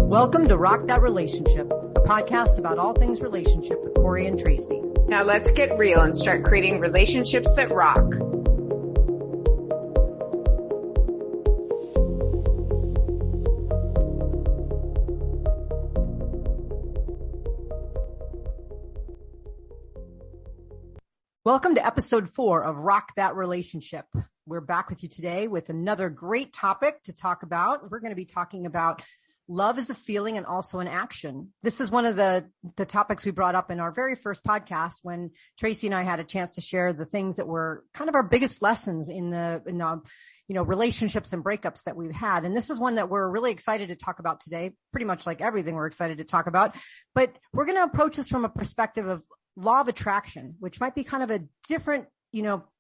Welcome to Rock That Relationship, a podcast about all things relationship with Corey and Tracy. Now let's get real and start creating relationships that rock. Welcome to episode 4 of Rock That Relationship. We're back with you today with another great topic to talk about. We're going to be talking about love is a feeling and also an action. This is one of the topics we brought up in our very first podcast when Tracy and I had a chance to share the things that were kind of our biggest lessons in the relationships and breakups that we've had. And this is one that we're really excited to talk about today, pretty much like everything we're excited to talk about. But we're going to approach this from a perspective of law of attraction, which might be kind of a different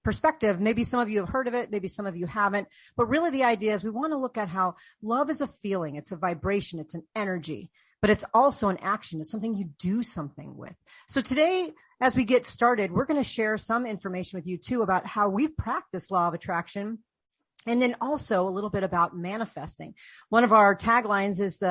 perspective. Maybe some of you have heard of it. Maybe some of you haven't, but really the idea is we want to look at how love is a feeling. It's a vibration. It's an energy, but it's also an action. It's something you do something with. So today, as we get started, we're going to share some information with you too about how we've practiced law of attraction. And then also a little bit about manifesting. One of our taglines is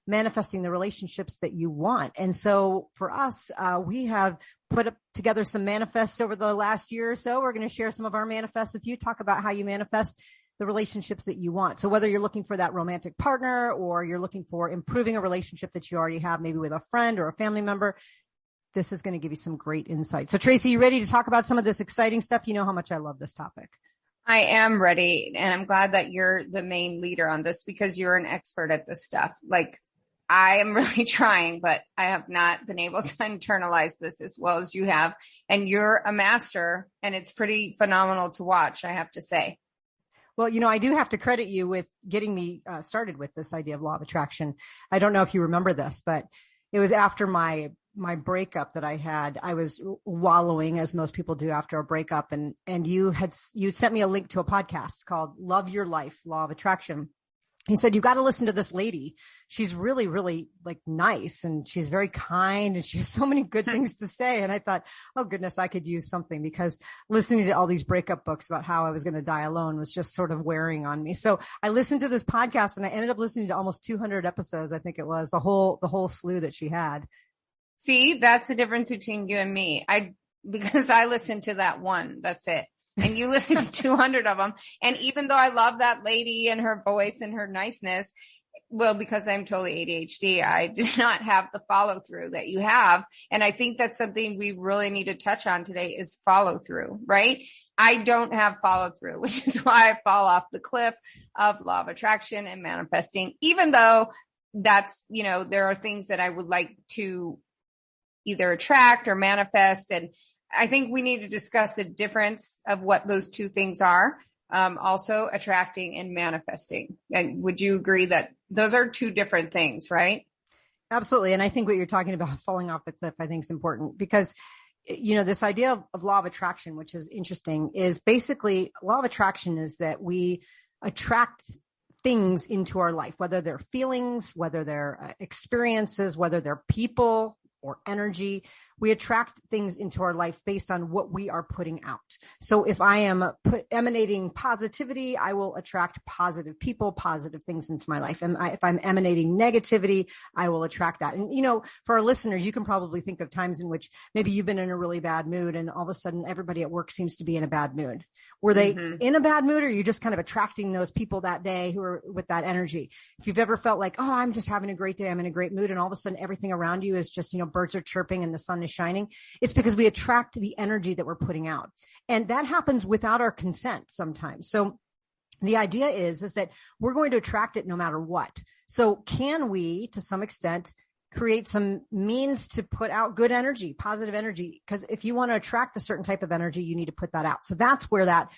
manifesting the relationships that you want. And so for us, we have put together some manifests over the last year or so. We're going to share some of our manifests with you, talk about how you manifest the relationships that you want. So whether you're looking for that romantic partner or you're looking for improving a relationship that you already have, maybe with a friend or a family member, this is going to give you some great insight. So Tracy, you ready to talk about some of this exciting stuff? You know how much I love this topic. I am ready. And I'm glad that you're the main leader on this because you're an expert at this stuff. Like I am really trying, but I have not been able to internalize this as well as you have. And you're a master and it's pretty phenomenal to watch, I have to say. Well, I do have to credit you with getting me started with this idea of law of attraction. I don't know if you remember this, but it was after my breakup that I had. I was wallowing as most people do after a breakup. And you sent me a link to a podcast called Love Your Life, Law of Attraction. You said, you got to listen to this lady. She's really, really like nice and she's very kind and she has so many good things to say. And I thought, oh goodness, I could use something because listening to all these breakup books about how I was going to die alone was just sort of wearing on me. So I listened to this podcast and I ended up listening to almost 200 episodes. I think it was the whole slew that she had. See, that's the difference between you and me. Because I listened to that one. That's it. And you listen to 200 of them. And even though I love that lady and her voice and her niceness, well, because I'm totally ADHD, I did not have the follow through that you have. And I think that's something we really need to touch on today is follow through, right? I don't have follow through, which is why I fall off the cliff of law of attraction and manifesting, even though that's, there are things that I would like to either attract or manifest. And I think we need to discuss the difference of what those two things are. Also attracting and manifesting. And would you agree that those are two different things, right? Absolutely. And I think what you're talking about falling off the cliff, I think is important because, this idea of law of attraction, which is interesting, is basically law of attraction is that we attract things into our life, whether they're feelings, whether they're experiences, whether they're people, or energy. We attract things into our life based on what we are putting out. So if I am emanating positivity, I will attract positive people, positive things into my life. And if I'm emanating negativity, I will attract that. And, for our listeners, you can probably think of times in which maybe you've been in a really bad mood and all of a sudden everybody at work seems to be in a bad mood. Were they in a bad mood or are you just kind of attracting those people that day who are with that energy? If you've ever felt like, oh, I'm just having a great day, I'm in a great mood, and all of a sudden everything around you is just, birds are chirping and the sun is shining, it's because we attract the energy that we're putting out. And that happens without our consent sometimes. So the idea is that we're going to attract it no matter what. So can we, to some extent, create some means to put out good energy, positive energy? Because if you want to attract a certain type of energy, you need to put that out. So that's where that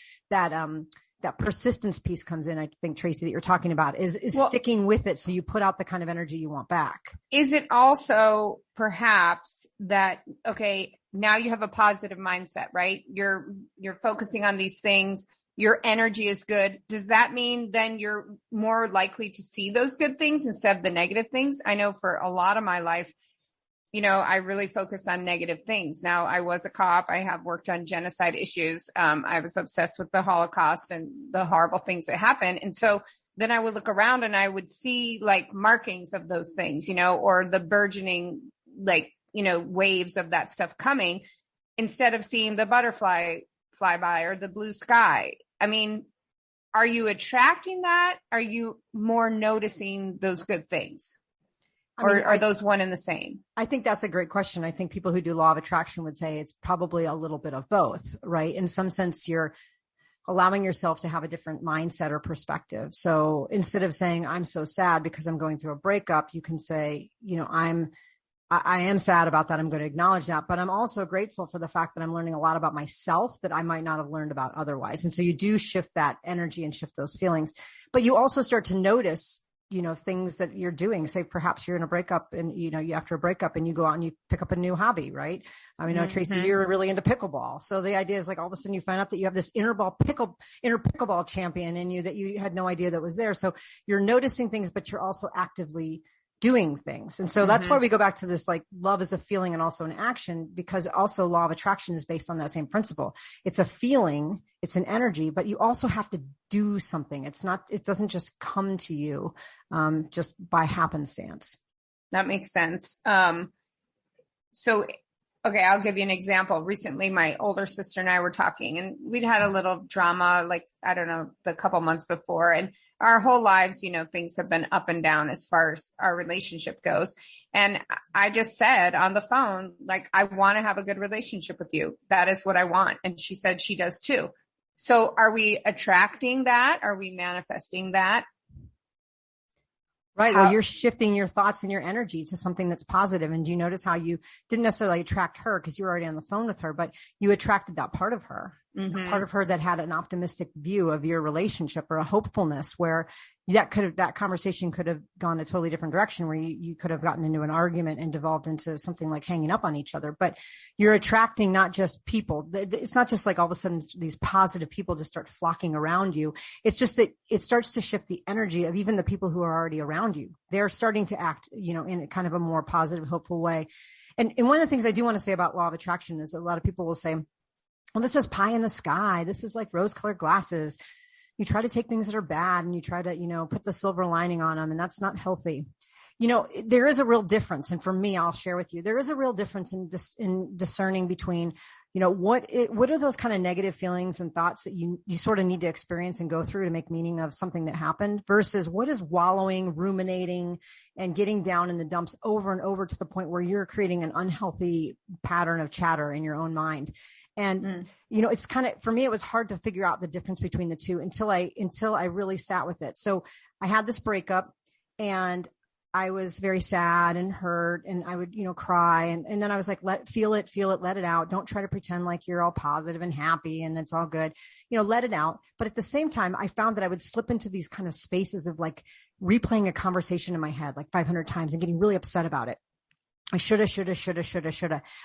persistence piece comes in. I think, Tracy, that you're talking about is sticking with it. So you put out the kind of energy you want back. Is it also perhaps that, okay, now you have a positive mindset, right? You're focusing on these things. Your energy is good. Does that mean then you're more likely to see those good things instead of the negative things? I know for a lot of my life, I really focus on negative things. Now, I was a cop. I have worked on genocide issues. I was obsessed with the Holocaust and the horrible things that happened. And so then I would look around and I would see like markings of those things, or the burgeoning, like, waves of that stuff coming, instead of seeing the butterfly fly by or the blue sky. I mean, are you attracting that? Are you more noticing those good things? Are those one and the same? I think that's a great question. I think people who do law of attraction would say it's probably a little bit of both, right? In some sense, you're allowing yourself to have a different mindset or perspective. So instead of saying, I'm so sad because I'm going through a breakup, you can say, I am sad about that. I'm going to acknowledge that, but I'm also grateful for the fact that I'm learning a lot about myself that I might not have learned about otherwise. And so you do shift that energy and shift those feelings, but you also start to notice, things that you're doing. Say perhaps you're in a breakup and, you after a breakup and you go out and you pick up a new hobby, right? I mean, Tracy, you're really into pickleball. So the idea is like all of a sudden you find out that you have this inner pickleball champion in you that you had no idea that was there. So you're noticing things, but you're also actively doing things. And so that's why we go back to this, like, love is a feeling and also an action, because also law of attraction is based on that same principle. It's a feeling, it's an energy, but you also have to do something. It doesn't just come to you, just by happenstance. That makes sense. Okay, I'll give you an example. Recently, my older sister and I were talking, and we'd had a little drama, like, I don't know, the couple months before. And our whole lives, things have been up and down as far as our relationship goes. And I just said on the phone, like, I want to have a good relationship with you. That is what I want. And she said she does too. So are we attracting that? Are we manifesting that? Right. Well, you're shifting your thoughts and your energy to something that's positive. And do you notice how you didn't necessarily attract her because you were already on the phone with her, but you attracted that part of her, part of her that had an optimistic view of your relationship or a hopefulness where that conversation could have gone a totally different direction where you could have gotten into an argument and devolved into something like hanging up on each other. But you're attracting not just people. It's not just like all of a sudden these positive people just start flocking around you. It's just that it starts to shift the energy of even the people who are already around you. They're starting to act, in kind of a more positive, hopeful way. And one of the things I do want to say about law of attraction is a lot of people will say, well, this is pie in the sky. This is like rose colored glasses. You try to take things that are bad and you try to, put the silver lining on them, and that's not healthy. There is a real difference. And for me, I'll share with you, there is a real difference in discerning between, what are those kind of negative feelings and thoughts that you sort of need to experience and go through to make meaning of something that happened versus what is wallowing, ruminating, and getting down in the dumps over and over to the point where you're creating an unhealthy pattern of chatter in your own mind. And, it's kind of, for me, it was hard to figure out the difference between the two until I really sat with it. So I had this breakup and I was very sad and hurt and I would, cry. And then I was like, feel it, let it out. Don't try to pretend like you're all positive and happy and it's all good, let it out. But at the same time, I found that I would slip into these kind of spaces of like replaying a conversation in my head, like 500 times and getting really upset about it. I shoulda.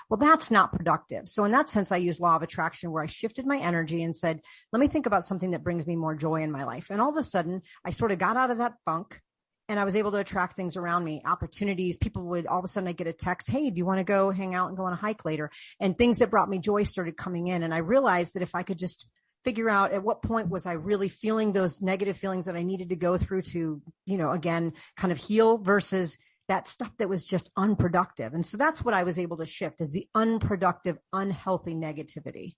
Well, that's not productive. So in that sense, I used law of attraction where I shifted my energy and said, let me think about something that brings me more joy in my life. And all of a sudden I sort of got out of that funk and I was able to attract things around me, opportunities. People would all of a sudden I get a text, hey, do you want to go hang out and go on a hike later? And things that brought me joy started coming in. And I realized that if I could just figure out at what point was I really feeling those negative feelings that I needed to go through to, again, kind of heal versus that stuff that was just unproductive. And so that's what I was able to shift is the unproductive, unhealthy negativity.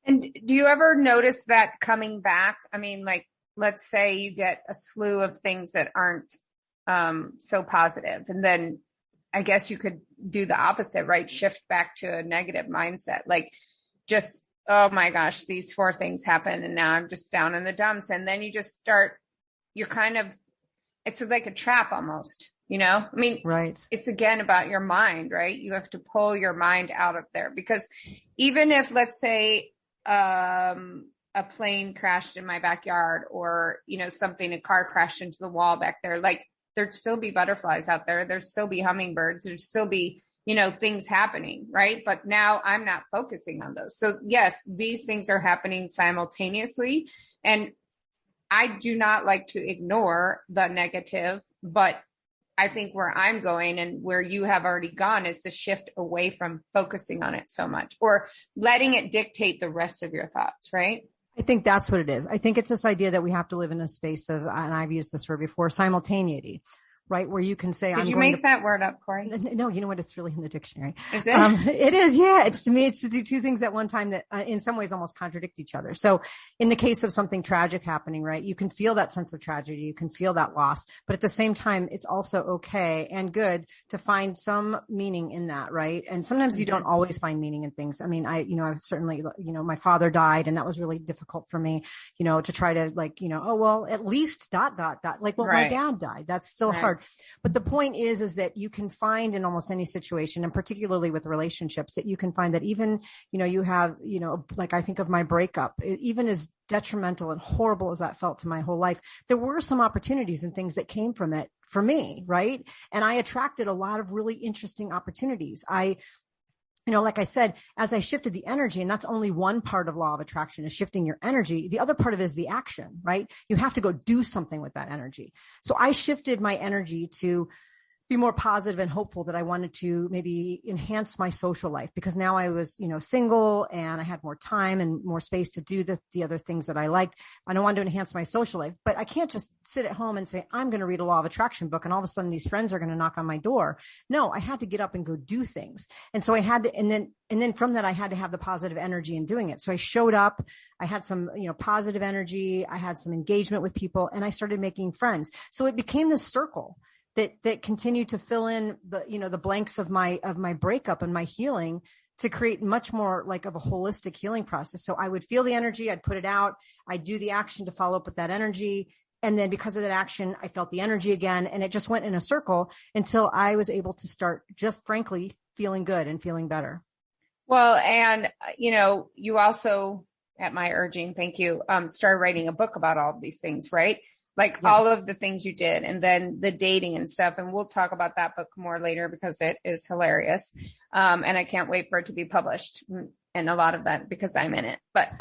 And do you ever notice that coming back? I mean, like, let's say you get a slew of things that aren't so positive. And then I guess you could do the opposite, right? Shift back to a negative mindset. Like just, oh my gosh, these 4 things happen and now I'm just down in the dumps. And then you just start, it's like a trap almost. I mean, right. It's again about your mind, right? You have to pull your mind out of there because even if, let's say, a plane crashed in my backyard or, a car crashed into the wall back there, like there'd still be butterflies out there. There'd still be hummingbirds. There'd still be, things happening. Right. But now I'm not focusing on those. So yes, these things are happening simultaneously. And I do not like to ignore the negative, but I think where I'm going and where you have already gone is to shift away from focusing on it so much or letting it dictate the rest of your thoughts, right? I think that's what it is. I think it's this idea that we have to live in a space of, and I've used this word before, simultaneity, right? Where you can say, Did you make that word up, Corey? No, you know what? It's really in the dictionary. Is it? It is. Yeah. It's, to me, it's to do two things at one time that in some ways almost contradict each other. So in the case of something tragic happening, right, you can feel that sense of tragedy. You can feel that loss, but at the same time, it's also okay and good to find some meaning in that, right? And sometimes you don't always find meaning in things. I mean, I've certainly, my father died, and that was really difficult for me, to try to oh, well, at least ... Like, well, Right. my dad died. That's still hard. But the point is that you can find in almost any situation, and particularly with relationships, that you can find that even, you have, like I think of my breakup, even as detrimental and horrible as that felt to my whole life, there were some opportunities and things that came from it for me. Right. And I attracted a lot of really interesting opportunities. Like I said, as I shifted the energy, and that's only one part of law of attraction, is shifting your energy. The other part of it is the action, right? You have to go do something with that energy. So I shifted my energy to be more positive and hopeful, that I wanted to maybe enhance my social life, because now I was, single, and I had more time and more space to do the other things that I liked. And I wanted to enhance my social life, but I can't just sit at home and say, I'm going to read a law of attraction book, and all of a sudden these friends are going to knock on my door. No, I had to get up and go do things. And so I had to, and then from that, I had to have the positive energy in doing it. So I showed up, I had some, positive energy. I had some engagement with people, and I started making friends. So it became this circle that continued to fill in the blanks of my breakup and my healing, to create much more like of a holistic healing process. So I would feel the energy, I'd put it out, I'd do the action to follow up with that energy. And then because of that action, I felt the energy again, and it just went in a circle until I was able to start just frankly feeling good and feeling better. Well, and, you also, at my urging, thank you, started writing a book about all of these things, right? Like Yes. all of the things you did, and then the dating and stuff. And we'll talk about that book more later, because it is hilarious. And I can't wait for it to be published, and a lot of that because I'm in it, but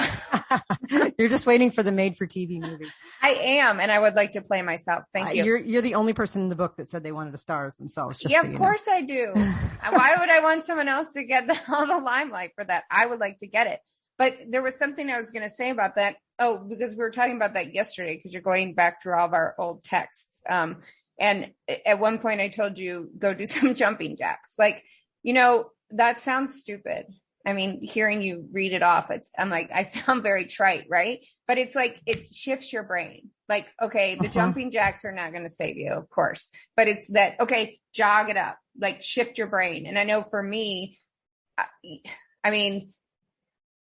You're just waiting for the made for TV movie. I am. And I would like to play myself. Thank you. You're the only person in the book that said they wanted to star as themselves. Just Yeah, so of you course I do. Why would I want someone else to get all the limelight for that? I would like to get it. But there was something I was going to say about that. Oh, because we were talking about that yesterday, because you're going back through all of our old texts. And at one point I told you, go do some jumping jacks. Like, that sounds stupid. I mean, hearing you read it off, I'm like, I sound very trite, right? But it's like, it shifts your brain. Like, okay, the jumping jacks are not going to save you, of course, but it's that, okay, jog it up, like shift your brain. And I know for me, I mean,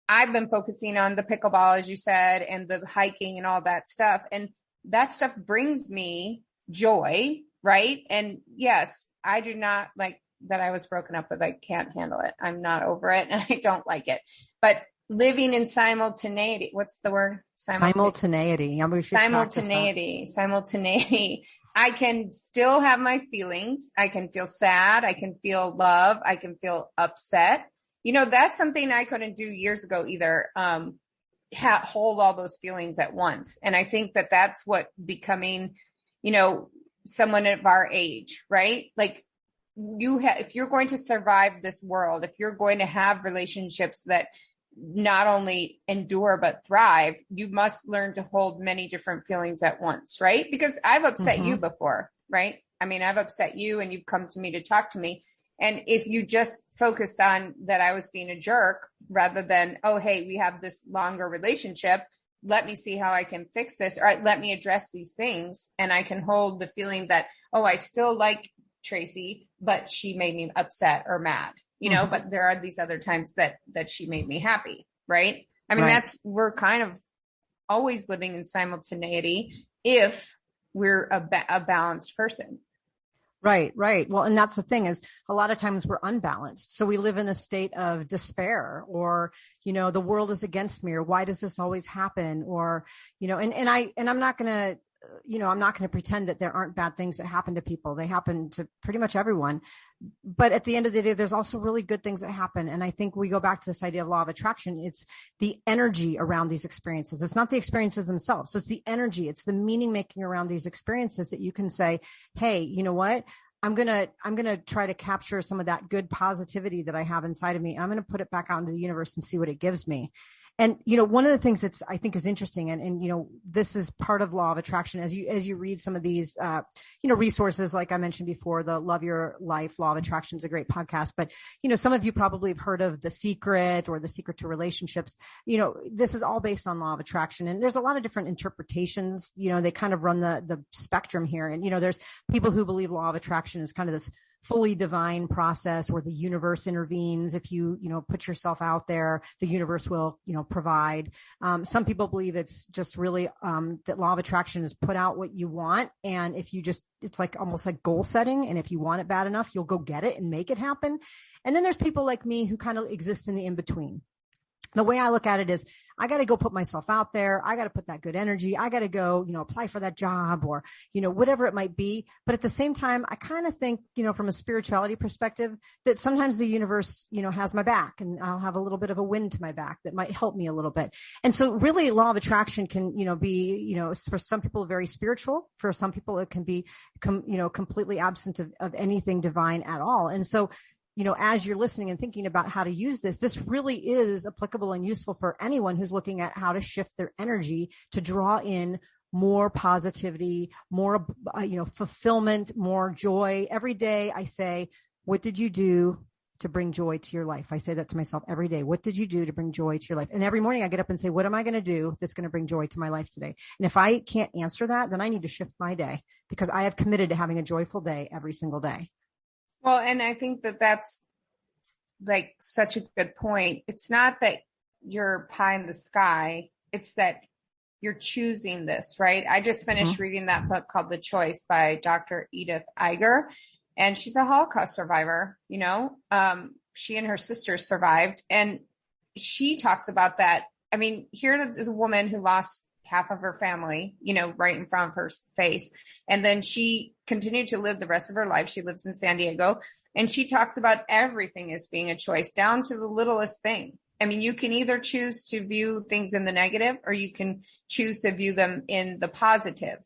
I've been focusing on the pickleball, as you said, and the hiking and all that stuff. And that stuff brings me joy, right? And yes, I do not like that I was broken up with. I can't handle it. I'm not over it, and I don't like it. But living in simultaneity, what's the word? Simultaneity. Simultaneity. I can still have my feelings. I can feel sad. I can feel love. I can feel upset. That's something I couldn't do years ago either. Hold all those feelings at once. And I think that that's what becoming, someone of our age, right? Like if you're going to survive this world, if you're going to have relationships that not only endure, but thrive, you must learn to hold many different feelings at once, right? Because I've upset you before, right? I mean, I've upset you, and you've come to me to talk to me. And if you just focused on that I was being a jerk, rather than, oh, hey, we have this longer relationship, let me see how I can fix this, or let me address these things. And I can hold the feeling that, oh, I still like Tracy, but she made me upset or mad, but there are these other times that she made me happy. Right. I mean, we're kind of always living in simultaneity if we're a balanced person. Right. Well, and that's the thing, is a lot of times we're unbalanced. So we live in a state of despair, or, the world is against me, or why does this always happen? Or, and I'm not going to, I'm not going to pretend that there aren't bad things that happen to people. They happen to pretty much everyone. But at the end of the day, there's also really good things that happen. And I think we go back to this idea of law of attraction. It's the energy around these experiences. It's not the experiences themselves. So it's the energy. It's the meaning making around these experiences that you can say, hey, you know what? I'm going to try to capture some of that good positivity that I have inside of me. And I'm going to put it back out into the universe and see what it gives me. And, one of the things that's, I think is interesting and, this is part of law of attraction as you read some of these, resources, like I mentioned before, the Love Your Life Law of Attraction is a great podcast, but, some of you probably have heard of The Secret or The Secret to Relationships. This is all based on law of attraction, and there's a lot of different interpretations. They kind of run the spectrum here. And, there's people who believe law of attraction is kind of this fully divine process where the universe intervenes. If you, put yourself out there, the universe will, provide. Some people believe it's just really, that law of attraction is put out what you want. And if you it's like almost like goal setting. And if you want it bad enough, you'll go get it and make it happen. And then there's people like me who kind of exist in the in-between. The way I look at it is I got to go put myself out there. I got to put that good energy. I got to go, apply for that job or, whatever it might be. But at the same time, I kind of think, from a spirituality perspective, that sometimes the universe, has my back and I'll have a little bit of a wind to my back that might help me a little bit. And so really law of attraction can, be, for some people very spiritual. For some people, it can be, completely absent of anything divine at all. And so, as you're listening and thinking about how to use this really is applicable and useful for anyone who's looking at how to shift their energy to draw in more positivity, more, fulfillment, more joy. Every day I say, what did you do to bring joy to your life? I say that to myself every day. What did you do to bring joy to your life? And every morning I get up and say, what am I going to do that's going to bring joy to my life today? And if I can't answer that, then I need to shift my day because I have committed to having a joyful day every single day. Well, and I think that's like such a good point. It's not that you're pie in the sky. It's that you're choosing this, right? I just finished reading that book called The Choice by Dr. Edith Eger, and she's a Holocaust survivor. She and her sisters survived, and she talks about that. I mean, here is a woman who lost half of her family, right in front of her face. And then she continued to live the rest of her life. She lives in San Diego, and she talks about everything as being a choice down to the littlest thing. I mean, you can either choose to view things in the negative or you can choose to view them in the positive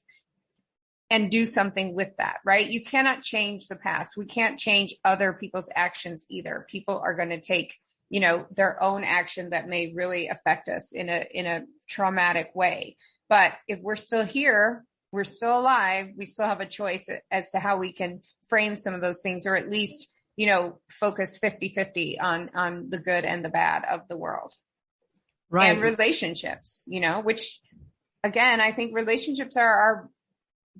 and do something with that, right? You cannot change the past. We can't change other people's actions either. People are going to take their own action that may really affect us in a traumatic way. But if we're still here, we're still alive, we still have a choice as to how we can frame some of those things, or at least, focus 50-50 on the good and the bad of the world. Right. And relationships, which again, I think relationships are our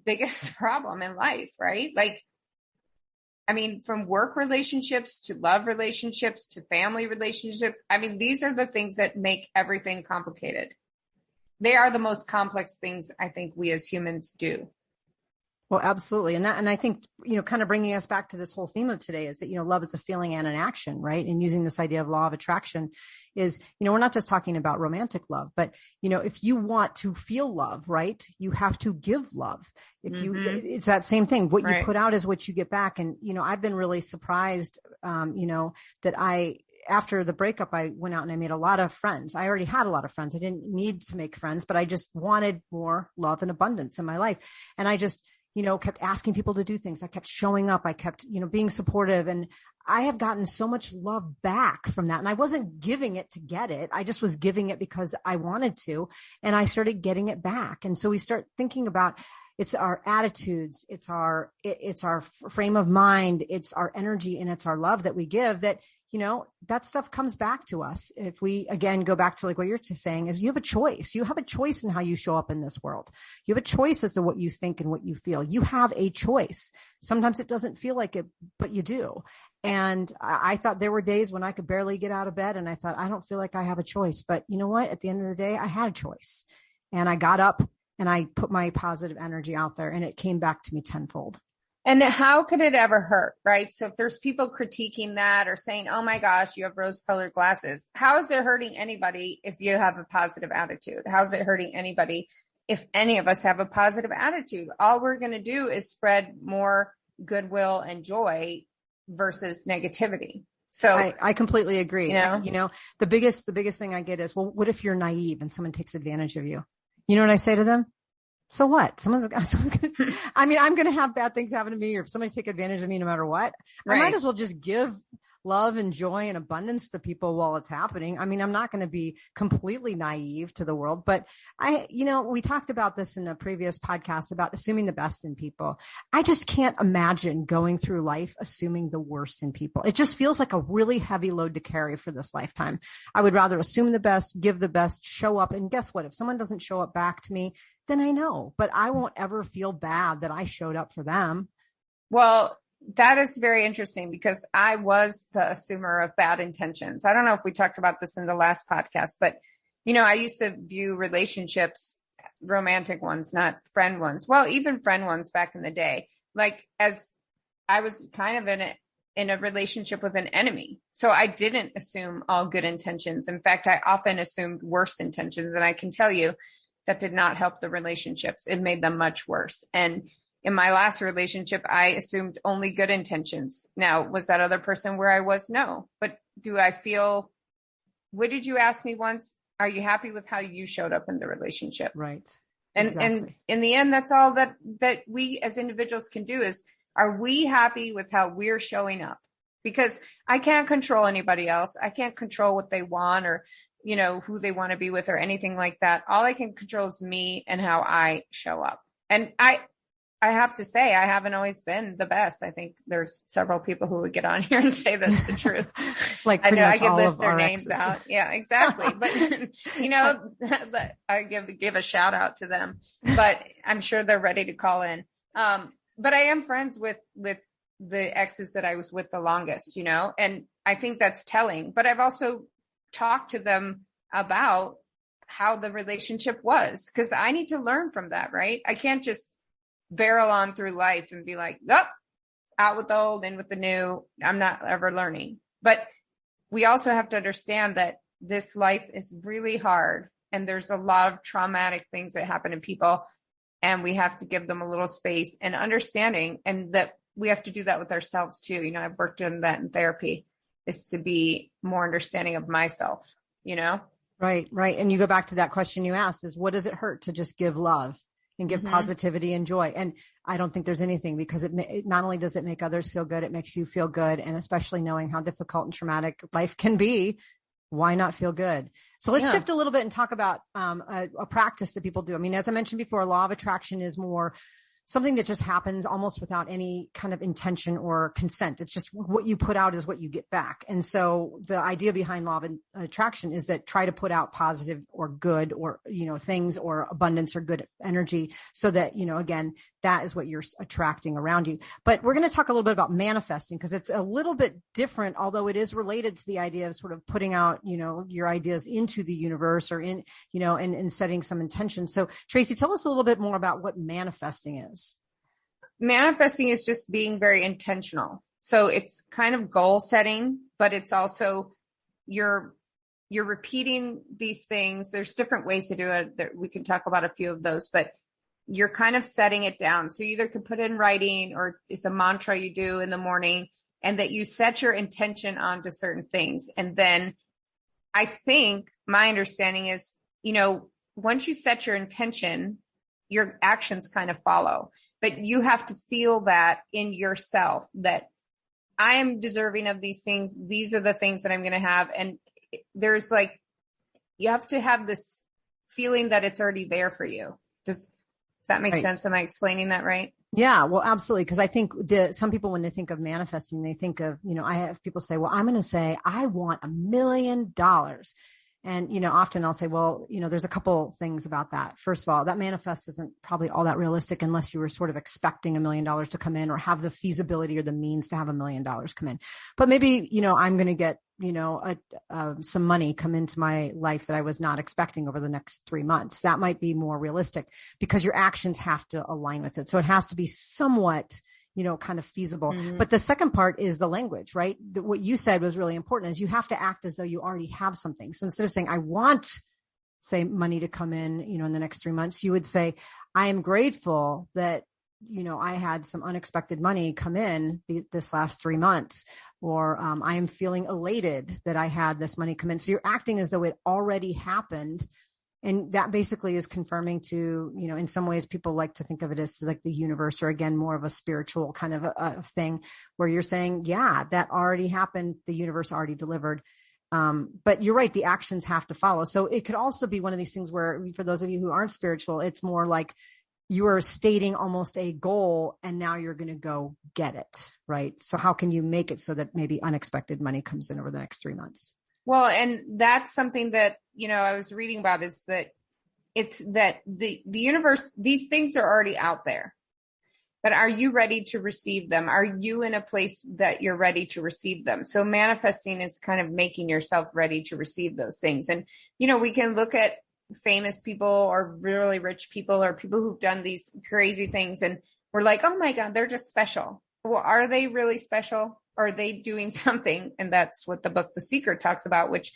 biggest problem in life, right? Like, I mean, from work relationships to love relationships to family relationships. I mean, these are the things that make everything complicated. They are the most complex things I think we as humans do. Well, absolutely. And I think, kind of bringing us back to this whole theme of today is that, love is a feeling and an action, right? And using this idea of law of attraction is, we're not just talking about romantic love, but, if you want to feel love, right, you have to give love. It's that same thing. What you put out is what you get back. And, I've been really surprised, that after the breakup, I went out and I made a lot of friends. I already had a lot of friends. I didn't need to make friends, but I just wanted more love and abundance in my life. And I just, kept asking people to do things. I kept showing up. I kept, being supportive. And I have gotten so much love back from that. And I wasn't giving it to get it. I just was giving it because I wanted to. And I started getting it back. And so we start thinking about it's our attitudes, it's our frame of mind, it's our energy, and it's our love that we give that, that stuff comes back to us. If we, again, go back to like what you're saying is you have a choice. You have a choice in how you show up in this world. You have a choice as to what you think and what you feel. You have a choice. Sometimes it doesn't feel like it, but you do. And I thought there were days when I could barely get out of bed and I thought, I don't feel like I have a choice, but you know what? At the end of the day, I had a choice and I got up and I put my positive energy out there and it came back to me tenfold. And how could it ever hurt, right? So if there's people critiquing that or saying, oh my gosh, you have rose-colored glasses, how is it hurting anybody if you have a positive attitude? How is it hurting anybody if any of us have a positive attitude? All we're going to do is spread more goodwill and joy versus negativity. So I completely agree. The biggest thing I get is, well, what if you're naive and someone takes advantage of you? You know what I say to them? So what? I'm going to have bad things happen to me, or if somebody take advantage of me no matter what, right. I might as well just give love and joy and abundance to people while it's happening. I mean, I'm not going to be completely naive to the world, but we talked about this in a previous podcast about assuming the best in people. I just can't imagine going through life assuming the worst in people. It just feels like a really heavy load to carry for this lifetime. I would rather assume the best, give the best, show up. And guess what? If someone doesn't show up back to me, then I know, but I won't ever feel bad that I showed up for them. Well, that is very interesting because I was the assumer of bad intentions. I don't know if we talked about this in the last podcast, but I used to view relationships, romantic ones, not friend ones. Well, even friend ones back in the day, like as I was kind of in a relationship with an enemy. So I didn't assume all good intentions. In fact, I often assumed worst intentions. And I can tell you that did not help the relationships. It made them much worse. And in my last relationship, I assumed only good intentions. Now, was that other person where I was? No. But do I feel, what did you ask me once? Are you happy with how you showed up in the relationship? Right. And in the end, that's all that we as individuals can do is, are we happy with how we're showing up? Because I can't control anybody else. I can't control what they want or, who they want to be with or anything like that. All I can control is me and how I show up. And I have to say, I haven't always been the best. I think there's several people who would get on here and say that's the truth. Like I know I could list their names out. Yeah, exactly. But I give a shout out to them, but I'm sure they're ready to call in. But I am friends with the exes that I was with the longest, and I think that's telling, but I've also talked to them about how the relationship was, because I need to learn from that, right? I can't just barrel on through life and be like, oh, out with the old, in with the new. I'm not ever learning. But we also have to understand that this life is really hard and there's a lot of traumatic things that happen to people, and we have to give them a little space and understanding, and that we have to do that with ourselves too. I've worked on that in therapy, is to be more understanding of myself, Right. And you go back to that question you asked is, what does it hurt to just give love and give positivity and joy? And I don't think there's anything, because it not only does it make others feel good, it makes you feel good. And especially knowing how difficult and traumatic life can be, why not feel good? So let's shift a little bit and talk about a practice that people do. I mean, as I mentioned before, law of attraction is more something that just happens almost without any kind of intention or consent. It's just what you put out is what you get back. And so the idea behind law of attraction is that try to put out positive or good or, things or abundance or good energy, so that, again, that is what you're attracting around you. But we're going to talk a little bit about manifesting, because it's a little bit different, although it is related to the idea of sort of putting out, your ideas into the universe or in, and setting some intention. So Tracy, tell us a little bit more about what manifesting is. Manifesting is just being very intentional. So it's kind of goal setting, but it's also you're repeating these things. There's different ways to do it. We can talk about a few of those, but you're kind of setting it down. So you either could put it in writing, or it's a mantra you do in the morning, and that you set your intention onto certain things. And then I think my understanding is, once you set your intention, your actions kind of follow. But you have to feel that in yourself, that I am deserving of these things. These are the things that I'm going to have. And there's you have to have this feeling that it's already there for you. Does that make sense? Am I explaining that right? Yeah, well, absolutely. Because I think some people, when they think of manifesting, they think of, I have people say, well, I'm going to say, I want $1 million. And, often I'll say, well, there's a couple things about that. First of all, that manifest isn't probably all that realistic unless you were sort of expecting $1 million to come in, or have the feasibility or the means to have $1 million come in. But maybe, I'm going to get, some money come into my life that I was not expecting over the next 3 months. That might be more realistic, because your actions have to align with it. So it has to be somewhat, kind of feasible. Mm-hmm. But the second part is the language, right? What you said was really important, is you have to act as though you already have something. So instead of saying, I want, say, money to come in, in the next 3 months, you would say, I am grateful that, I had some unexpected money come in this last 3 months, or I am feeling elated that I had this money come in. So you're acting as though it already happened, And that basically is confirming to, in some ways people like to think of it as like the universe, or again, more of a spiritual kind of a thing where you're saying, yeah, that already happened. The universe already delivered. But you're right. The actions have to follow. So it could also be one of these things where, for those of you who aren't spiritual, it's more like you are stating almost a goal and now you're going to go get it. Right. So how can you make it so that maybe unexpected money comes in over the next 3 months? Well, and that's something that, I was reading about, is that it's that the universe, these things are already out there, but are you ready to receive them? Are you in a place that you're ready to receive them? So manifesting is kind of making yourself ready to receive those things. And, we can look at famous people or really rich people or people who've done these crazy things, and we're like, oh my God, they're just special. Well, are they really special? Are they doing something? And that's what the book, The Secret, talks about, which,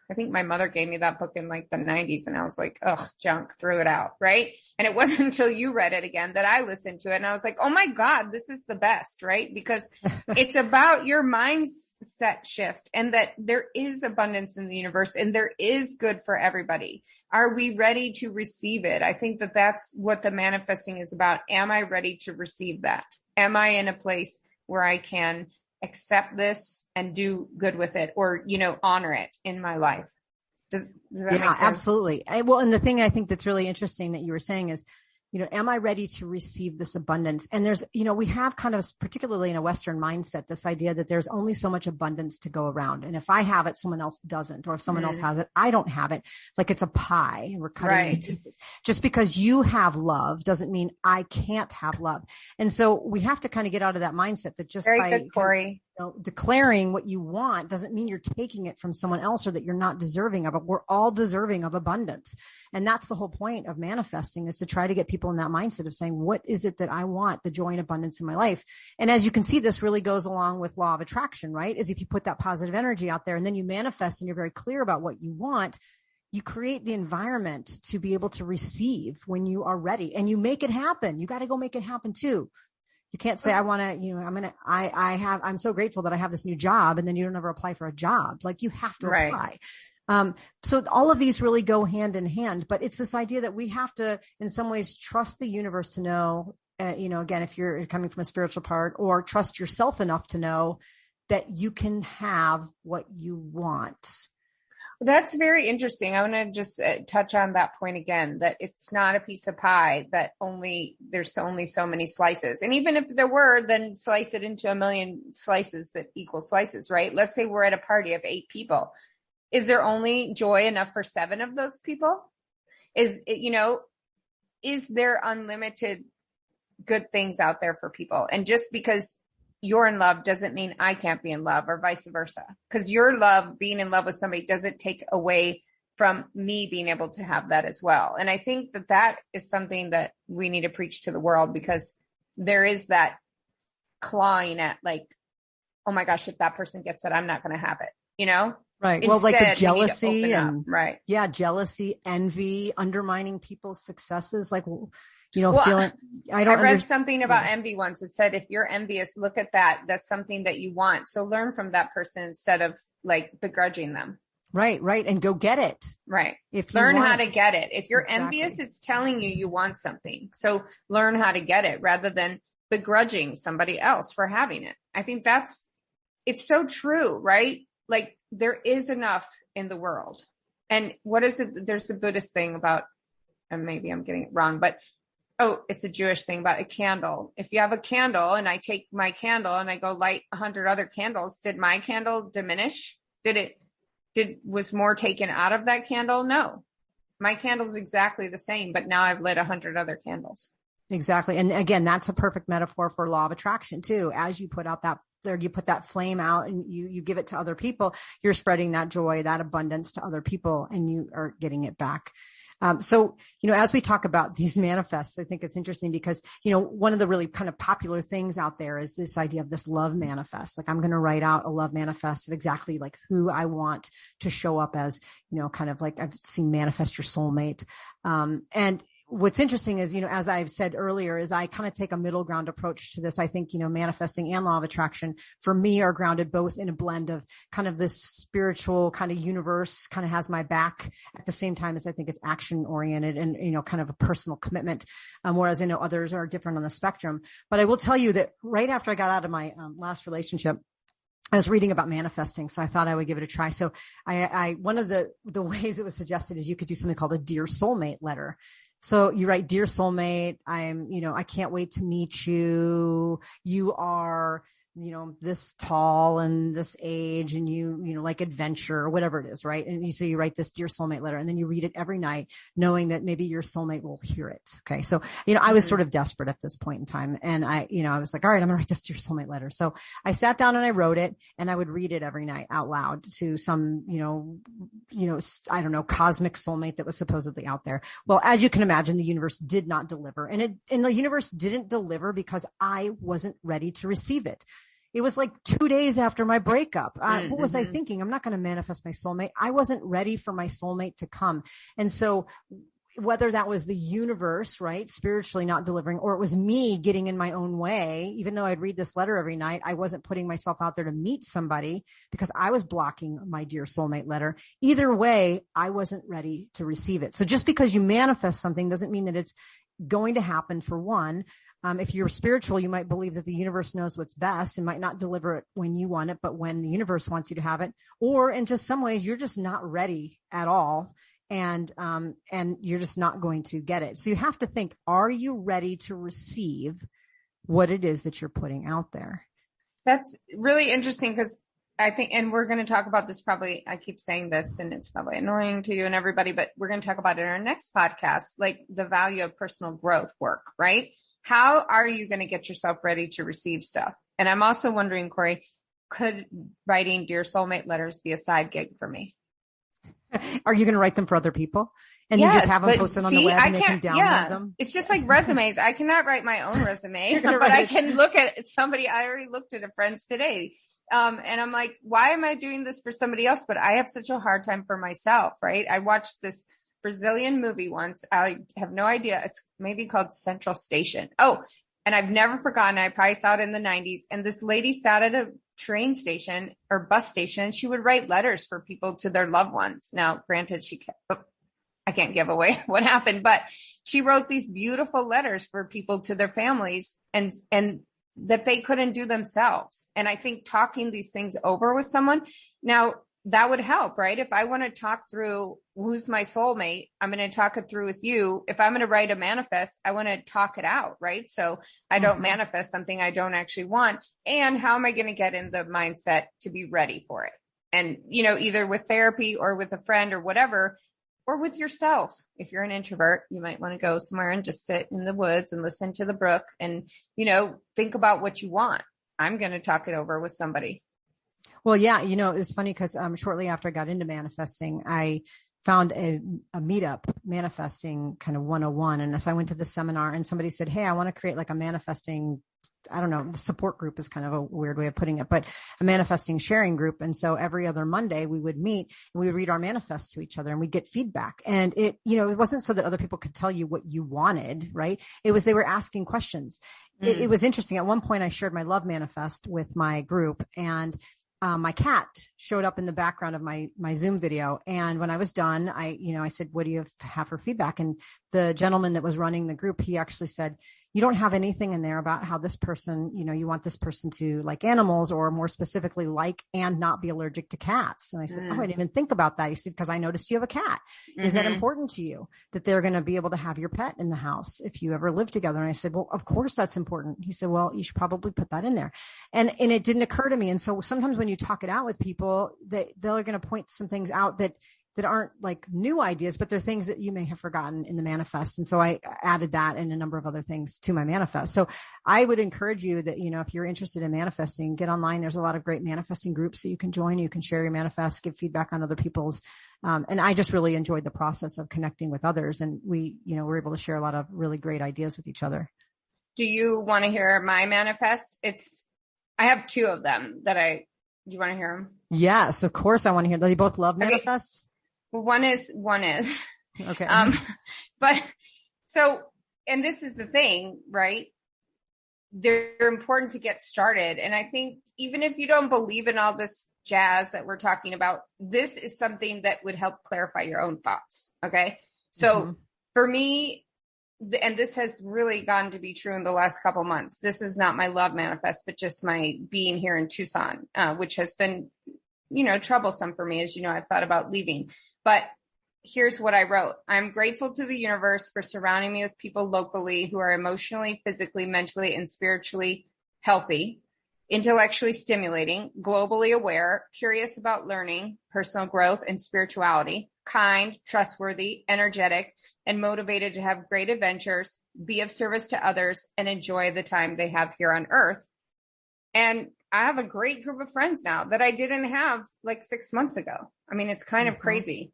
I think my mother gave me that book in like the 90s, and I was like, ugh, junk, threw it out. Right. And it wasn't until you read it again that I listened to it. And I was like, oh my God, this is the best. Right. Because it's about your mindset shift, and that there is abundance in the universe and there is good for everybody. Are we ready to receive it? I think that that's what the manifesting is about. Am I ready to receive that? Am I in a place where I can accept this and do good with it, or, honor it in my life? Does that make sense? Absolutely. Well, and the thing I think that's really interesting that you were saying is, am I ready to receive this abundance? And there's, we have kind of, particularly in a Western mindset, this idea that there's only so much abundance to go around. And if I have it, someone else doesn't, or if someone else has it, I don't have it. Like it's a pie and we're cutting it. Just because you have love doesn't mean I can't have love. And so we have to kind of get out of that mindset that just Very good, Corey. Declaring what you want doesn't mean you're taking it from someone else or that you're not deserving of it. We're all deserving of abundance. And that's the whole point of manifesting, is to try to get people in that mindset of saying, what is it that I want? The joy and abundance in my life. And as you can see, this really goes along with law of attraction, right? Is if you put that positive energy out there and then you manifest and you're very clear about what you want, you create the environment to be able to receive when you are ready, and you make it happen. You got to go make it happen too. You can't say, I want to, I'm so grateful that I have this new job, and then you don't ever apply for a job. Like you have to apply. So all of these really go hand in hand, but it's this idea that we have to, in some ways, trust the universe to know, again, if you're coming from a spiritual part, or trust yourself enough to know that you can have what you want. That's very interesting. I want to just touch on that point again, that it's not a piece of pie, that there's only so many slices. And even if there were, then slice it into a million slices that equal slices, right? Let's say we're at a party of 8 people. Is there only joy enough for 7 of those people? Is there unlimited good things out there for people? And just because you're in love doesn't mean I can't be in love, or vice versa. Because your love, being in love with somebody, doesn't take away from me being able to have that as well. And I think that that is something that we need to preach to the world, because there is that clawing at like, oh my gosh, if that person gets it, I'm not going to have it, Right. Instead, well, like the jealousy and right. Yeah. Jealousy, envy, undermining people's successes. Like, feeling, I read something about envy once. It said, if you're envious, look at that. That's something that you want. So learn from that person instead of like begrudging them. Right. And go get it. Right. Learn how to get it. If you're envious, it's telling you want something. So learn how to get it rather than begrudging somebody else for having it. I think it's so true, right? Like there is enough in the world. And what is it? There's a Buddhist thing about, and maybe I'm getting it wrong, but it's a Jewish thing about a candle. If you have a candle and I take my candle and I go light 100 other candles, did my candle diminish? Was more taken out of that candle? No, my candle's exactly the same, but now I've lit 100 other candles. Exactly. And again, that's a perfect metaphor for law of attraction too. As you put out you put that flame out and you give it to other people, you're spreading that joy, that abundance to other people, and you are getting it back. So, as we talk about these manifests, I think it's interesting because, one of the really kind of popular things out there is this idea of this love manifest. Like I'm going to write out a love manifest of exactly like who I want to show up as, kind of like I've seen manifest your soulmate. And what's interesting is, as I've said earlier, is I kind of take a middle ground approach to this. I think, manifesting and law of attraction for me are grounded both in a blend of kind of this spiritual kind of universe kind of has my back at the same time as I think it's action oriented and, kind of a personal commitment. Whereas I know others are different on the spectrum, but I will tell you that right after I got out of my last relationship, I was reading about manifesting, so I thought I would give it a try. So I one of the ways it was suggested is you could do something called a Dear Soulmate letter. So you write, Dear Soulmate, I can't wait to meet you. You are, this tall and this age and you like adventure or whatever it is. Right. And so you write this Dear Soulmate letter and then you read it every night knowing that maybe your soulmate will hear it. Okay. So, I was sort of desperate at this point in time and I was like, all right, I'm gonna write this Dear Soulmate letter. So I sat down and I wrote it and I would read it every night out loud to some, I don't know, cosmic soulmate that was supposedly out there. Well, as you can imagine, the universe did not deliver and the universe didn't deliver because I wasn't ready to receive it. It was like 2 days after my breakup. What was I thinking? I'm not going to manifest my soulmate. I wasn't ready for my soulmate to come. And so whether that was the universe, right, spiritually not delivering, or it was me getting in my own way, even though I'd read this letter every night, I wasn't putting myself out there to meet somebody because I was blocking my Dear Soulmate letter. Either way, I wasn't ready to receive it. So just because you manifest something doesn't mean that it's going to happen, for one. If you're spiritual, you might believe that the universe knows what's best and might not deliver it when you want it, but when the universe wants you to have it. Or in just some ways, you're just not ready at all. And you're just not going to get it. So you have to think, are you ready to receive what it is that you're putting out there? That's really interesting because I think, and we're going to talk about this probably, I keep saying this and it's probably annoying to you and everybody, but we're going to talk about it in our next podcast, like the value of personal growth work, right? How are you going to get yourself ready to receive stuff? And I'm also wondering, Corey, could writing Dear Soulmate letters be a side gig for me? Are you going to write them for other people? And you just have them posted on the web and they can download them? It's just like resumes. I cannot write my own resume, but I can look at somebody. I already looked at a friend's today. And I'm like, why am I doing this for somebody else? But I have such a hard time for myself, right? I watched this Brazilian movie once. I have no idea. It's maybe called Central Station. Oh, and I've never forgotten. I probably saw it in the 90s. And this lady sat at a train station or bus station. And she would write letters for people to their loved ones. Now, granted, I can't give away what happened, but she wrote these beautiful letters for people to their families and that they couldn't do themselves. And I think talking these things over with someone now, that would help, right? If I want to talk through who's my soulmate, I'm going to talk it through with you. If I'm going to write a manifest, I want to talk it out, right? So I don't manifest something I don't actually want. And how am I going to get in the mindset to be ready for it? And, either with therapy or with a friend or whatever, or with yourself. If you're an introvert, you might want to go somewhere and just sit in the woods and listen to the brook and, think about what you want. I'm going to talk it over with somebody. Well, yeah, it was funny because shortly after I got into manifesting, I found a meetup, manifesting kind of 101. And so I went to the seminar and somebody said, hey, I want to create like a manifesting, I don't know, the support group is kind of a weird way of putting it, but a manifesting sharing group. And so every other Monday we would meet and we would read our manifests to each other and we'd get feedback. And it wasn't so that other people could tell you what you wanted, right? It was, they were asking questions. It was interesting. At one point I shared my love manifest with my group and my cat showed up in the background of my Zoom video. And when I was done, I said, what do you have for feedback? And the gentleman that was running the group, he actually said, you don't have anything in there about how this person, you want this person to like animals or more specifically like and not be allergic to cats. And I said, oh, I didn't even think about that. He said, because I noticed you have a cat. Is that important to you that they're going to be able to have your pet in the house if you ever live together? And I said, well, of course that's important. He said, well, you should probably put that in there. And it didn't occur to me. And so sometimes when you talk it out with people, they're going to point some things out that aren't like new ideas, but they're things that you may have forgotten in the manifest. And so I added that and a number of other things to my manifest. So I would encourage you that, if you're interested in manifesting, get online. There's a lot of great manifesting groups that you can join. You can share your manifest, give feedback on other people's. And I just really enjoyed the process of connecting with others. And we, were able to share a lot of really great ideas with each other. Do you want to hear my manifest? I have two of them do you want to hear them? Yes, of course I want to hear. They both love manifests? Well, one is. Okay. But So, and this is the thing, right? They're important to get started. And I think even if you don't believe in all this jazz that we're talking about, this is something that would help clarify your own thoughts. Okay. So for me, and this has really gotten to be true in the last couple months. This is not my love manifest, but just my being here in Tucson, which has been, troublesome for me. As you know, I've thought about leaving, but here's what I wrote. I'm grateful to the universe for surrounding me with people locally who are emotionally, physically, mentally, and spiritually healthy, intellectually stimulating, globally aware, curious about learning, personal growth, and spirituality, kind, trustworthy, energetic, and motivated to have great adventures, be of service to others, and enjoy the time they have here on earth. And I have a great group of friends now that I didn't have like 6 months ago. I mean, it's kind of crazy.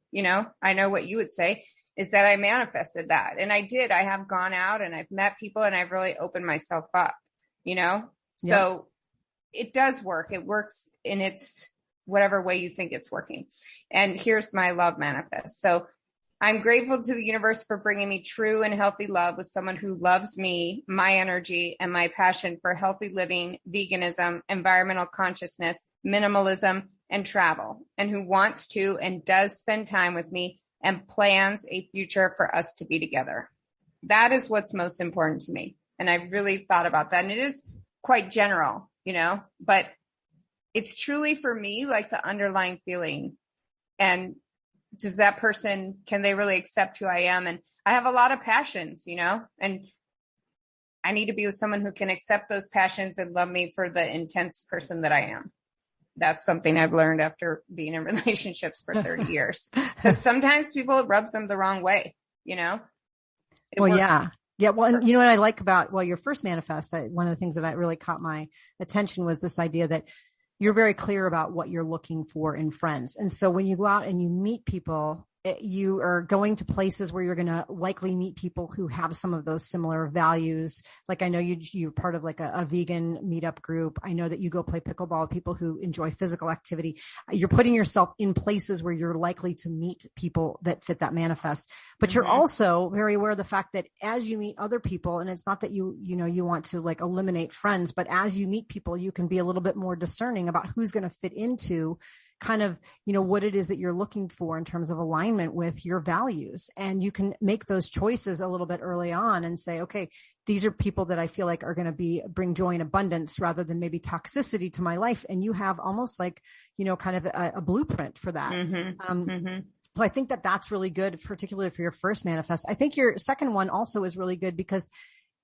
I know what you would say is that I manifested that. And I did. I have gone out and I've met people and I've really opened myself up, So it does work. It works in its whatever way you think it's working. And here's my love manifest. So I'm grateful to the universe for bringing me true and healthy love with someone who loves me, my energy, and my passion for healthy living, veganism, environmental consciousness, minimalism, and travel, and who wants to and does spend time with me and plans a future for us to be together. That is what's most important to me. And I've really thought about that. And it is quite general, but it's truly for me, like the underlying feeling. And does that person, can they really accept who I am? And I have a lot of passions, and I need to be with someone who can accept those passions and love me for the intense person that I am. That's something I've learned after being in relationships for 30 years. Because sometimes people, it rubs them the wrong way, Yeah. Well, and you know what I like about, your first manifest, one of the things that really caught my attention was this idea that you're very clear about what you're looking for in friends. And so when you go out and you meet people, you are going to places where you're going to likely meet people who have some of those similar values. Like I know you're part of like a vegan meetup group. I know that you go play pickleball with people who enjoy physical activity. You're putting yourself in places where you're likely to meet people that fit that manifest. But you're also very aware of the fact that as you meet other people, and it's not that you want to like eliminate friends, but as you meet people, you can be a little bit more discerning about who's going to fit into kind of, what it is that you're looking for in terms of alignment with your values. And you can make those choices a little bit early on and say, okay, these are people that I feel like are going to bring joy and abundance rather than maybe toxicity to my life. And you have almost like, kind of a blueprint for that. So I think that that's really good, particularly for your first manifest. I think your second one also is really good because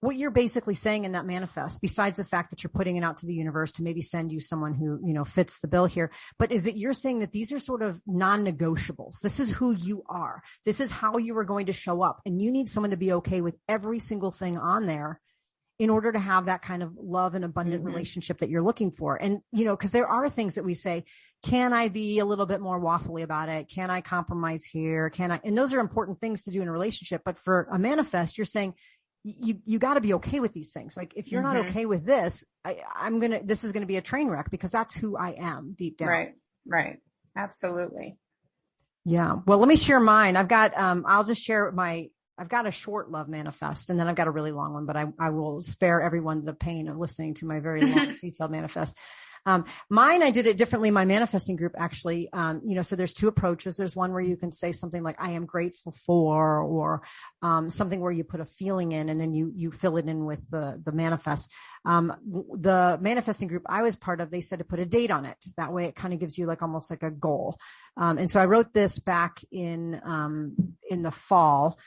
what you're basically saying in that manifest, besides the fact that you're putting it out to the universe to maybe send you someone who, fits the bill here, but is that you're saying that these are sort of non-negotiables. This is who you are. This is how you are going to show up. And you need someone to be okay with every single thing on there in order to have that kind of love and abundant relationship that you're looking for. And, because there are things that we say, can I be a little bit more waffly about it? Can I compromise here? And those are important things to do in a relationship. But for a manifest, you're saying, you got to be okay with these things. Like if you're not okay with this, this is going to be a train wreck because that's who I am deep down. Right. Absolutely. Yeah. Well, let me share mine. I've got, I'll just share I've got a short love manifest and then I've got a really long one, but I will spare everyone the pain of listening to my very long detailed manifest. Mine, I did it differently. My manifesting group actually, so there's two approaches. There's one where you can say something like, I am grateful for, or, something where you put a feeling in and then you fill it in with the manifest. The manifesting group I was part of, they said to put a date on it. That way it kind of gives you like almost like a goal. And so I wrote this back in the fall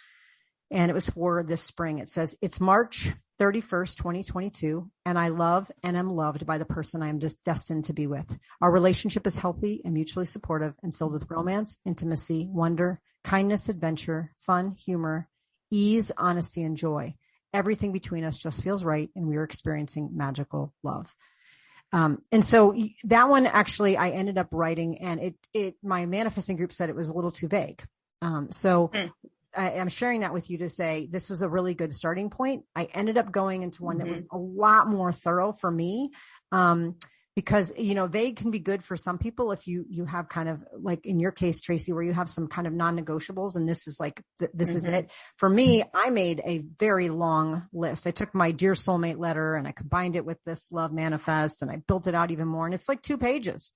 and it was for this spring. It says, it's March 31st, 2022, and I love and am loved by the person I am just destined to be with. Our relationship is healthy and mutually supportive and filled with romance, intimacy, wonder, kindness, adventure, fun, humor, ease, honesty, and joy. Everything between us just feels right, and we are experiencing magical love. And so that one actually I ended up writing, and my manifesting group said it was a little too vague. I'm sharing that with you to say this was a really good starting point. I ended up going into one that was a lot more thorough for me. because, they can be good for some people if you have kind of like in your case, Tracy, where you have some kind of non-negotiables and this is like, this is it. For me, I made a very long list. I took my Dear Soulmate letter and I combined it with this love manifest and I built it out even more. And it's like 2 pages.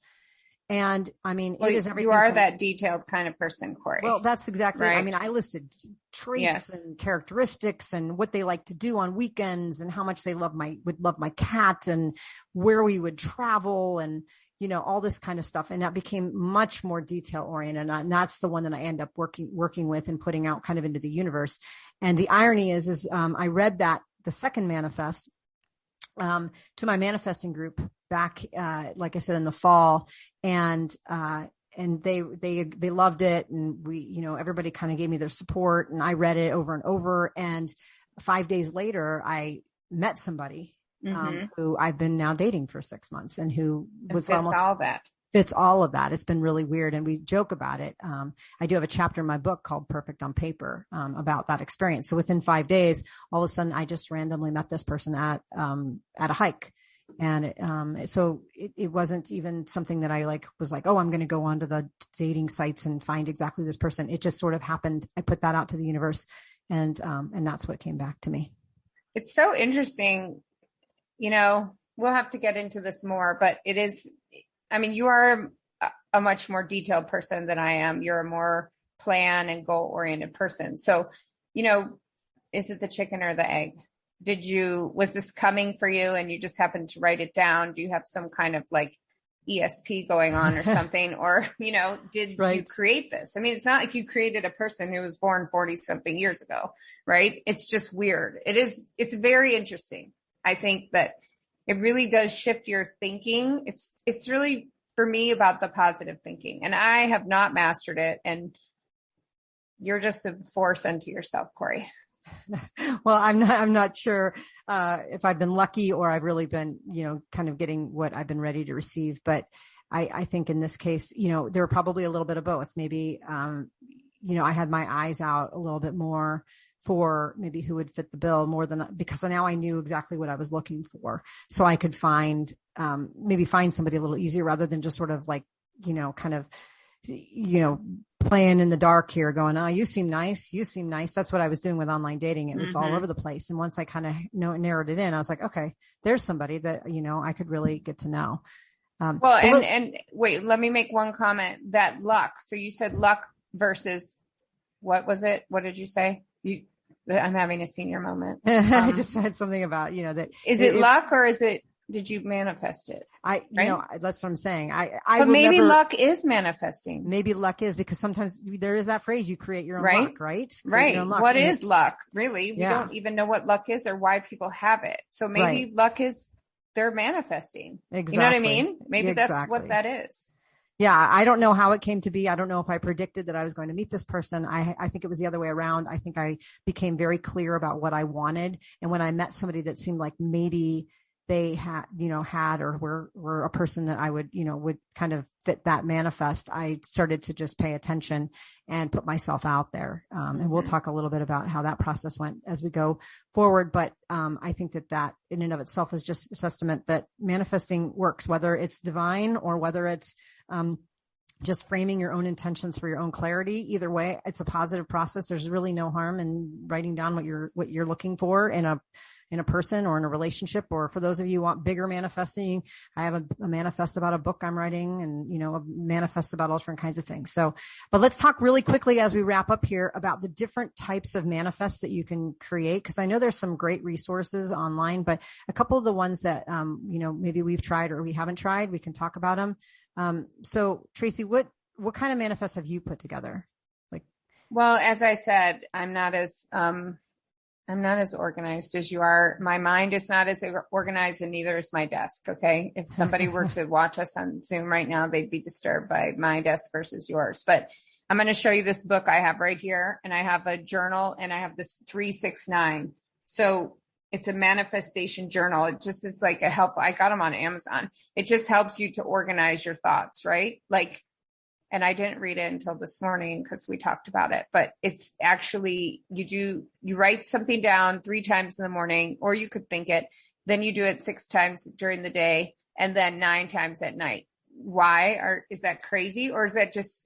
And I mean, it is everything. You are that detailed kind of person, Corey. Well, that's exactly, right. I mean, I listed traits and characteristics and what they like to do on weekends and how much they would love my cat and where we would travel and, all this kind of stuff. And that became much more detail oriented. And that's the one that I end up working with and putting out kind of into the universe. And the irony is I read the second manifest, to my manifesting group back, like I said, in the fall, and they loved it. And we, everybody kind of gave me their support and I read it over and over. And 5 days later, I met somebody, who I've been now dating for 6 months and who was almost all that. It's all of that. It's been really weird. And we joke about it. I do have a chapter in my book called Perfect on Paper, about that experience. So within 5 days, all of a sudden I just randomly met this person at a hike. And, so it wasn't even something that I was like, oh, I'm going to go onto the dating sites and find exactly this person. It just sort of happened. I put that out to the universe and that's what came back to me. It's so interesting. We'll have to get into this more, but it is, I mean, you are a much more detailed person than I am. You're a more plan and goal oriented person. So, is it the chicken or the egg? Was this coming for you and you just happened to write it down? Do you have some kind of like ESP going on or something? Or, did you create this? I mean, it's not like you created a person who was born 40 something years ago, right? It's just weird. It's very interesting. I think that it really does shift your thinking. It's really, for me, about the positive thinking, and I have not mastered it. And you're just a force unto yourself, Corey. Well, I'm not sure, if I've been lucky or I've really been, kind of getting what I've been ready to receive. But I think in this case, there were probably a little bit of both. Maybe, I had my eyes out a little bit more for maybe who would fit the bill more than, because now I knew exactly what I was looking for. So I could maybe find somebody a little easier rather than just sort of like, kind of, playing in the dark here going, oh, you seem nice. That's what I was doing with online dating. It was all over the place. And once I kind of narrowed it in, I was like, okay, there's somebody that, I could really get to know. And wait, let me make one comment. That luck. So you said luck versus, what was it? What did you say? I'm having a senior moment. I just said something about, that. Is it luck or did you manifest it? That's what I'm saying. But maybe luck is manifesting. Maybe luck is, because sometimes there is that phrase, you create your own luck, right? Right. What is luck? Really? We don't even know what luck is or why people have it. So maybe luck is they're manifesting. Exactly. You know what I mean? Maybe that's what that is. Yeah. I don't know how it came to be. I don't know if I predicted that I was going to meet this person. I think it was the other way around. I think I became very clear about what I wanted. And when I met somebody that seemed like maybe they had or were a person that I would kind of fit that manifest, I started to just pay attention and put myself out there. And we'll talk a little bit about how that process went as we go forward. But I think that in and of itself is just a testament that manifesting works, whether it's divine or whether it's just framing your own intentions for your own clarity. Either way, it's a positive process. There's really no harm in writing down what you're looking for in a person or in a relationship. Or for those of you who want bigger manifesting, I have a manifest about a book I'm writing and, a manifest about all different kinds of things. So, but let's talk really quickly as we wrap up here about the different types of manifests that you can create. Cause I know there's some great resources online, but a couple of the ones that, maybe we've tried or we haven't tried, we can talk about them. So Tracy, what kind of manifests have you put together? Well, as I said, I'm not as organized as you are. My mind is not as organized, and neither is my desk. Okay. If somebody were to watch us on Zoom right now, they'd be disturbed by my desk versus yours. But I'm going to show you this book I have right here, and I have a journal, and I have this 369. So it's a manifestation journal. It just is like a help. I got them on Amazon. It just helps you to organize your thoughts, right? And I didn't read it until this morning because we talked about it, but it's actually, you write something down 3 times in the morning, or you could think it, then you do it 6 times during the day. and then 9 times at night. Why? Or is that crazy? Or is that just,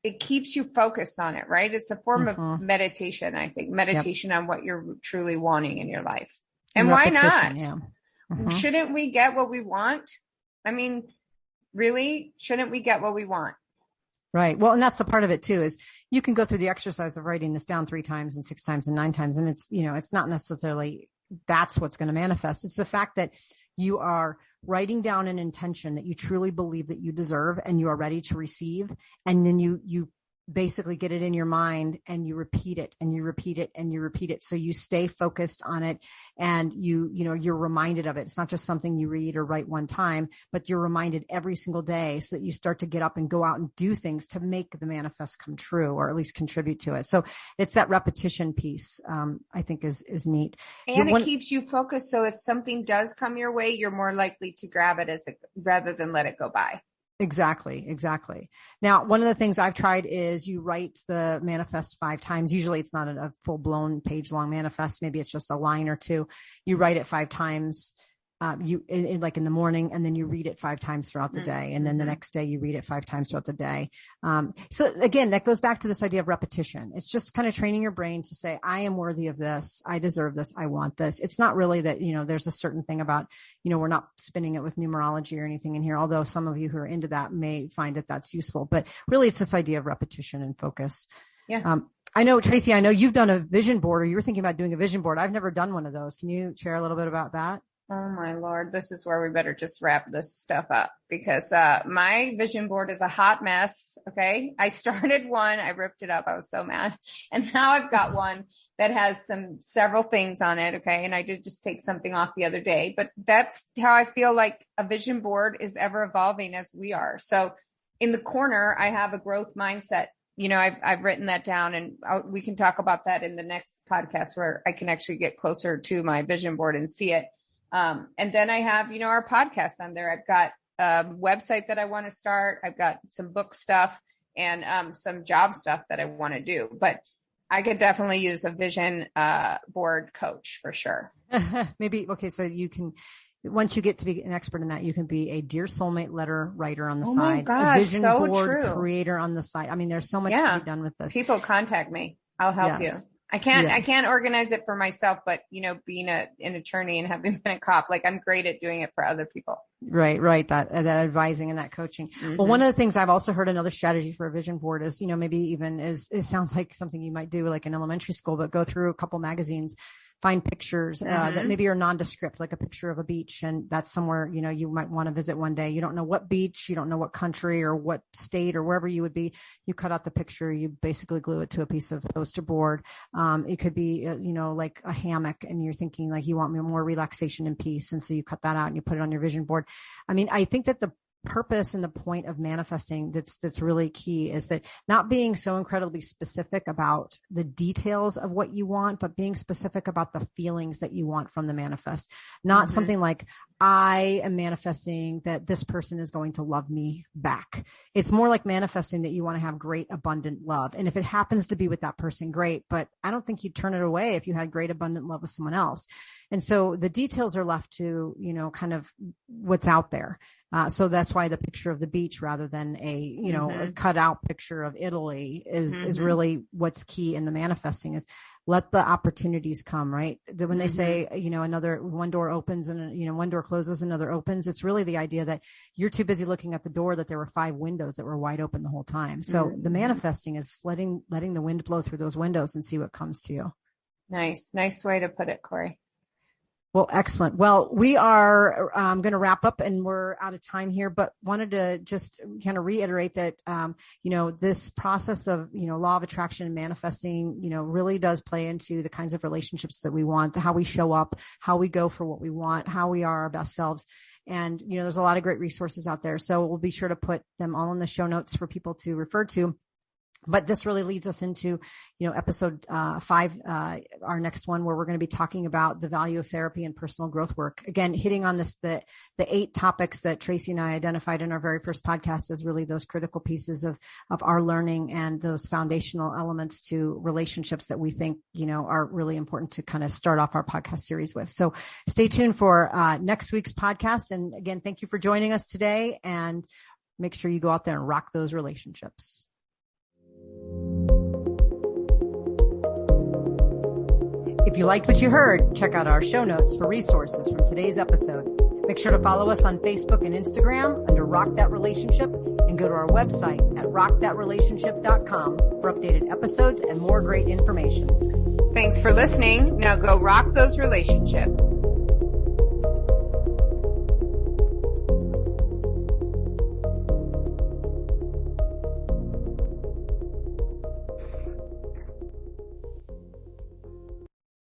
it keeps you focused on it, right? It's a form of meditation, I think. Meditation on what you're truly wanting in your life. And why not? Yeah. Shouldn't we get what we want? I mean, really, shouldn't we get what we want? Right. Well, and that's the part of it too, is you can go through the exercise of writing this down 3 times and 6 times and 9 times. And it's, it's not necessarily that's what's going to manifest. It's the fact that you are writing down an intention that you truly believe that you deserve and you are ready to receive. And then you basically get it in your mind and you repeat it and you repeat it and you repeat it. So you stay focused on it and you're reminded of it. It's not just something you read or write one time, but you're reminded every single day so that you start to get up and go out and do things to make the manifest come true, or at least contribute to it. So it's that repetition piece, I think is neat. And it keeps you focused. So if something does come your way, you're more likely to grab it rather than let it go by. Exactly. Now, one of the things I've tried is you write the manifest 5 times. Usually it's not a full blown page long manifest. Maybe it's just a line or 2. You write it 5 times. Like in the morning, and then you read it 5 times throughout the day. And then the next day you read it 5 times throughout the day. So again, that goes back to this idea of repetition. It's just kind of training your brain to say, I am worthy of this. I deserve this. I want this. It's not really that, there's a certain thing about, we're not spinning it with numerology or anything in here, although some of you who are into that may find that that's useful, but really it's this idea of repetition and focus. Yeah. I know, Tracy, you've done a vision board, or you were thinking about doing a vision board. I've never done one of those. Can you share a little bit about that? Oh my Lord, this is where we better just wrap this stuff up, because my vision board is a hot mess. Okay. I started one, I ripped it up. I was so mad. And now I've got one that has several things on it. Okay. And I did just take something off the other day, but that's how I feel like a vision board is ever evolving as we are. So in the corner, I have a growth mindset. I've written that down, and we can talk about that in the next podcast where I can actually get closer to my vision board and see it. And then I have, our podcast on there. I've got a website that I want to start. I've got some book stuff and some job stuff that I want to do, but I could definitely use a vision board coach for sure. Maybe. Okay. So you can, once you get to be an expert in that, you can be a Dear Soulmate letter writer on the side, my God, a vision so board true. creator on the side. I mean, there's so much to be done with this. People contact me. I'll help you. I can't organize it for myself, but being an attorney and having been a cop, like I'm great at doing it for other people. Right. That advising and that coaching. Well, one of the things I've also heard, another strategy for a vision board is, maybe even it sounds like something you might do like in elementary school, but go through a couple magazines, find pictures that maybe are nondescript, like a picture of a beach. And that's somewhere, you might want to visit one day. You don't know what beach, you don't know what country or what state or wherever you would be. You cut out the picture, you basically glue it to a piece of poster board. It could be, like a hammock, and you're thinking like you want more relaxation and peace. And so you cut that out and you put it on your vision board. I mean, I think that the purpose and the point of manifesting that's really key is that not being so incredibly specific about the details of what you want, but being specific about the feelings that you want from the manifest. Not something like, I am manifesting that this person is going to love me back. It's more like manifesting that you want to have great, abundant love. And if it happens to be with that person, great. But I don't think you'd turn it away if you had great, abundant love with someone else. And so the details are left to, kind of what's out there. So that's why the picture of the beach rather than a cut out picture of Italy is really what's key in the manifesting is let the opportunities come, right? When they say, one door opens and, one door closes, another opens, it's really the idea that you're too busy looking at the door that there were 5 windows that were wide open the whole time. So the manifesting is letting the wind blow through those windows and see what comes to you. Nice way to put it, Corey. Well, excellent. Well, we are going to wrap up and we're out of time here, but wanted to just kind of reiterate that, this process of, law of attraction and manifesting, really does play into the kinds of relationships that we want, how we show up, how we go for what we want, how we are our best selves. And, there's a lot of great resources out there. So we'll be sure to put them all in the show notes for people to refer to. But this really leads us into, episode 5, our next one, where we're going to be talking about the value of therapy and personal growth work. Again, hitting on the 8 topics that Tracy and I identified in our very first podcast as really those critical pieces of our learning and those foundational elements to relationships that we think, are really important to kind of start off our podcast series with. So stay tuned for next week's podcast. And again, thank you for joining us today, and make sure you go out there and rock those relationships. If you liked what you heard, check out our show notes for resources from today's episode. Make sure to follow us on Facebook and Instagram under Rock That Relationship, and go to our website at rockthatrelationship.com for updated episodes and more great information. Thanks for listening. Now go rock those relationships.